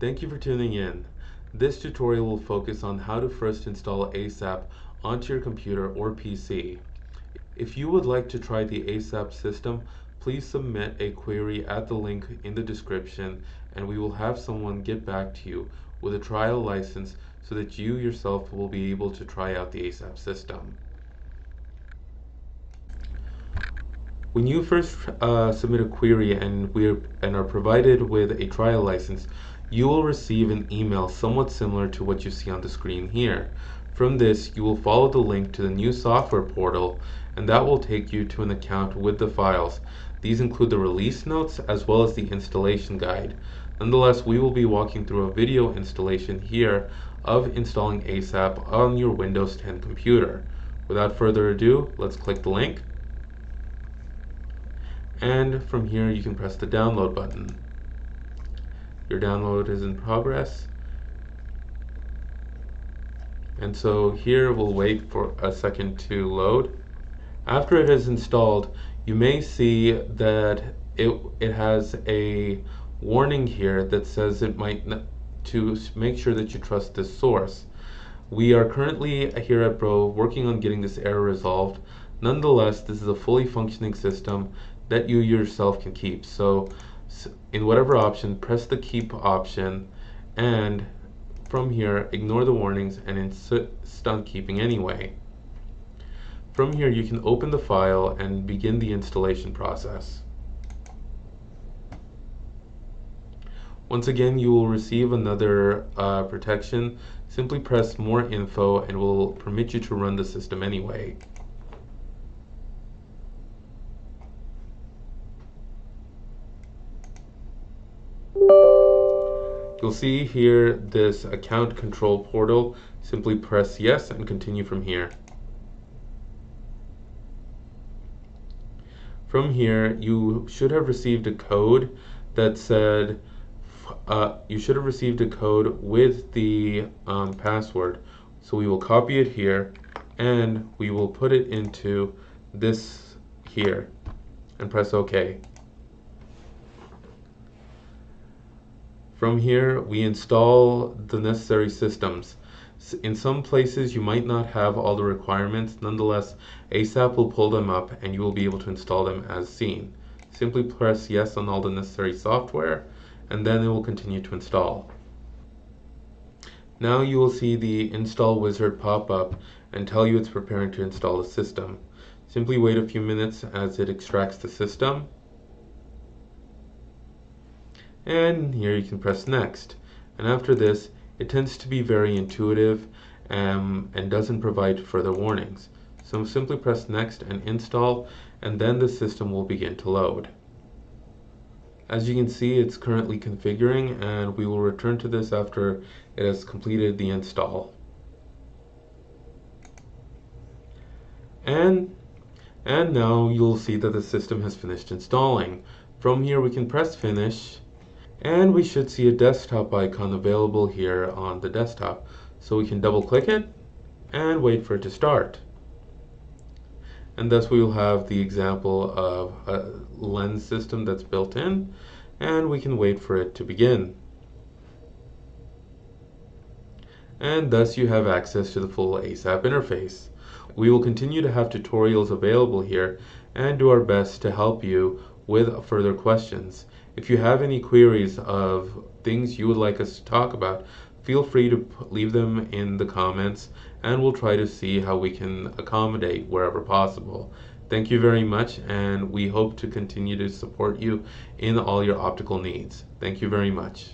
Thank you for tuning in. This tutorial will focus on how to first install ASAP onto your computer or PC. If you would like to try the ASAP system, please submit a query at the link in the description and we will have someone get back to you with a trial license so that you yourself will be able to try out the ASAP system. When you first submit a query and are provided with a trial license, you will receive an email somewhat similar to what you see on the screen here. From this, you will follow the link to the new software portal, and that will take you to an account with the files. These include the release notes as well as the installation guide. Nonetheless, we will be walking through a video installation here of installing ASAP on your Windows 10 computer. Without further ado, let's click the link. And from here you can press the download button. Your download is in progress. And so here we'll wait for a second to load. After it is installed, you may see that it has a warning here that says it might not, to make sure that you trust this source. We are currently here at Bro working on getting this error resolved. Nonetheless, this is a fully functioning system that you yourself can keep. So in whatever option, press the keep option, and from here ignore the warnings and insist on keeping anyway. From here you can open the file and begin the installation process. Once again, you will receive another protection. Simply press more info and it will permit you to run the system anyway. You'll see here this account control portal. Simply press yes and continue from here. From here, you should have received a code that said, you should have received a code with the password. So we will copy it here and we will put it into this here and press OK. From here, we install the necessary systems. In some places, you might not have all the requirements. Nonetheless, ASAP will pull them up and you will be able to install them as seen. Simply press yes on all the necessary software and then it will continue to install. Now you will see the install wizard pop up and tell you it's preparing to install the system. Simply wait a few minutes as it extracts the system. And here you can press next, and after this it tends to be very intuitive and doesn't provide further warnings. So simply press next and install, and then the system will begin to load. As you can see, it's currently configuring and we will return to this after it has completed the install. And now you'll see that the system has finished installing. From here we can press finish and we should see a desktop icon available here on the desktop. So we can double click it and wait for it to start. And thus we will have the example of a lens system that's built in, and we can wait for it to begin. And thus you have access to the full ASAP interface. We will continue to have tutorials available here and do our best to help you with further questions. If you have any queries of things you would like us to talk about, feel free to leave them in the comments and we'll try to see how we can accommodate wherever possible. Thank you very much, and we hope to continue to support you in all your optical needs. Thank you very much.